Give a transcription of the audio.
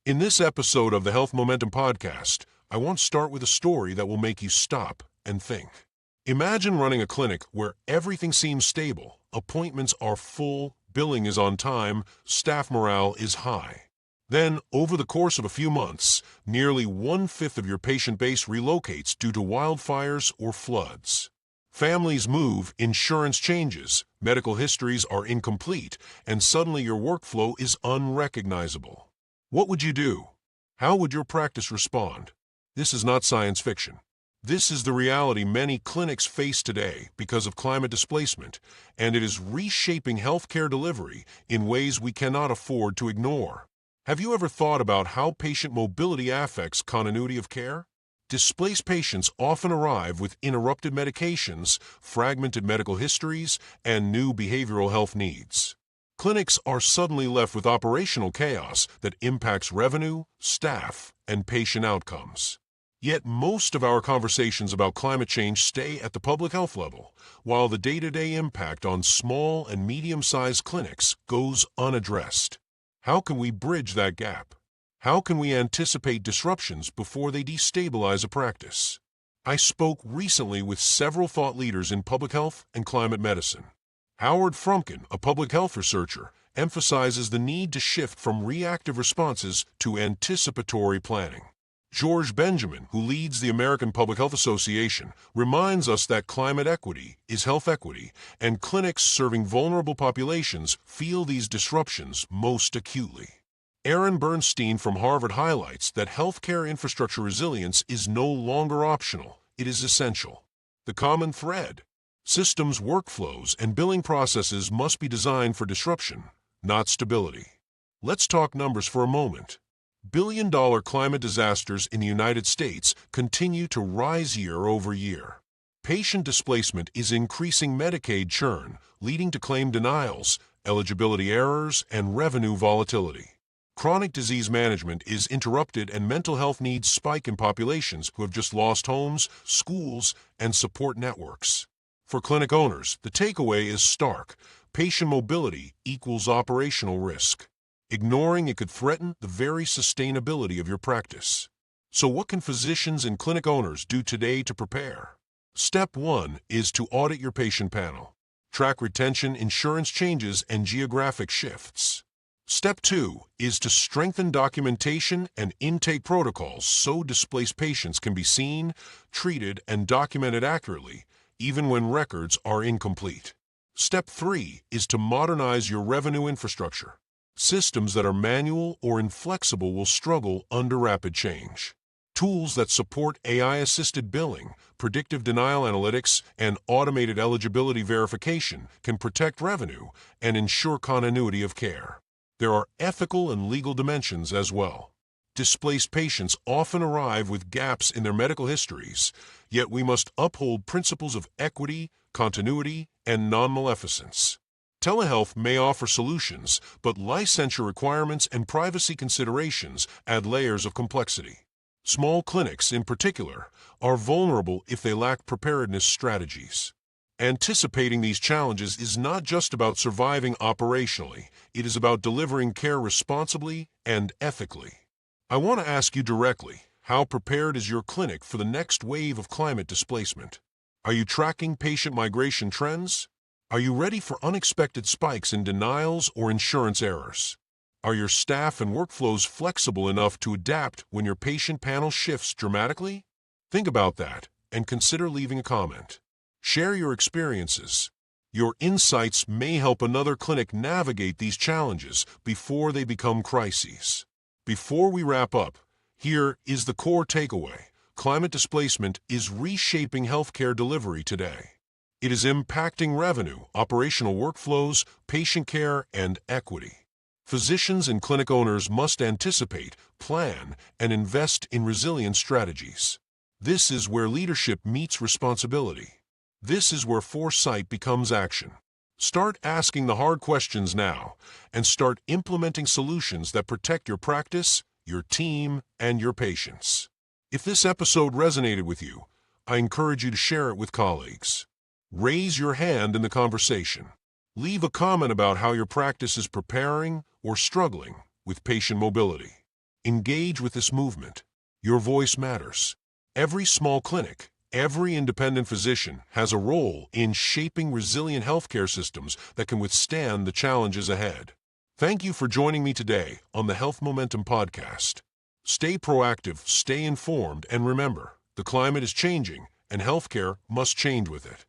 In this episode of the Health Momentum Podcast, I want to start with a story that will make you stop and think. Imagine running a clinic where everything seems stable, appointments are full, billing is on time, staff morale is high. Then, over the course of a few months, nearly one-fifth of your patient base relocates due to wildfires or floods. Families move, insurance changes, medical histories are incomplete, and suddenly your workflow is unrecognizable. What would you do? How would your practice respond? This is not science fiction. This is the reality many clinics face today because of climate displacement, and it is reshaping healthcare delivery in ways we cannot afford to ignore. Have you ever thought about how patient mobility affects continuity of care? Displaced patients often arrive with interrupted medications, fragmented medical histories, and new behavioral health needs. Clinics are suddenly left with operational chaos that impacts revenue, staff, and patient outcomes. Yet most of our conversations about climate change stay at the public health level, while the day-to-day impact on small and medium-sized clinics goes unaddressed. How can we bridge that gap? How can we anticipate disruptions before they destabilize a practice? I spoke recently with several thought leaders in public health and climate medicine. Howard Frumkin, a public health researcher, emphasizes the need to shift from reactive responses to anticipatory planning. George Benjamin, who leads the American Public Health Association, reminds us that climate equity is health equity, and clinics serving vulnerable populations feel these disruptions most acutely. Aaron Bernstein from Harvard highlights that healthcare infrastructure resilience is no longer optional, it is essential. The common thread: systems, workflows, and billing processes must be designed for disruption, not stability. Let's talk numbers for a moment. Billion-dollar climate disasters in the United States continue to rise year over year. Patient displacement is increasing Medicaid churn, leading to claim denials, eligibility errors, and revenue volatility. Chronic disease management is interrupted and mental health needs spike in populations who have just lost homes, schools, and support networks. For clinic owners, the takeaway is stark. Patient mobility equals operational risk. Ignoring it could threaten the very sustainability of your practice. So what can physicians and clinic owners do today to prepare? Step 1 is to audit your patient panel. Track retention, insurance changes, and geographic shifts. Step 2 is to strengthen documentation and intake protocols so displaced patients can be seen, treated, and documented accurately, even when records are incomplete. Step 3 is to modernize your revenue infrastructure. Systems that are manual or inflexible will struggle under rapid change. Tools that support AI-assisted billing, predictive denial analytics, and automated eligibility verification can protect revenue and ensure continuity of care. There are ethical and legal dimensions as well. Displaced patients often arrive with gaps in their medical histories, yet we must uphold principles of equity, continuity, and non-maleficence. Telehealth may offer solutions, but licensure requirements and privacy considerations add layers of complexity. Small clinics, in particular, are vulnerable if they lack preparedness strategies. Anticipating these challenges is not just about surviving operationally, it is about delivering care responsibly and ethically. I want to ask you directly, how prepared is your clinic for the next wave of climate displacement? Are you tracking patient migration trends? Are you ready for unexpected spikes in denials or insurance errors? Are your staff and workflows flexible enough to adapt when your patient panel shifts dramatically? Think about that and consider leaving a comment. Share your experiences. Your insights may help another clinic navigate these challenges before they become crises. Before we wrap up, here is the core takeaway. Climate displacement is reshaping healthcare delivery today. It is impacting revenue, operational workflows, patient care, and equity. Physicians and clinic owners must anticipate, plan, and invest in resilient strategies. This is where leadership meets responsibility. This is where foresight becomes action. Start asking the hard questions now, and start implementing solutions that protect your practice, your team, and your patients. If this episode resonated with you, I encourage you to share it with colleagues. Raise your hand in the conversation. Leave a comment about how your practice is preparing or struggling with patient mobility. Engage with this movement. Your voice matters. Every small clinic, every independent physician has a role in shaping resilient healthcare systems that can withstand the challenges ahead. Thank you for joining me today on the Health Momentum Podcast. Stay proactive, stay informed, and remember, the climate is changing, and healthcare must change with it.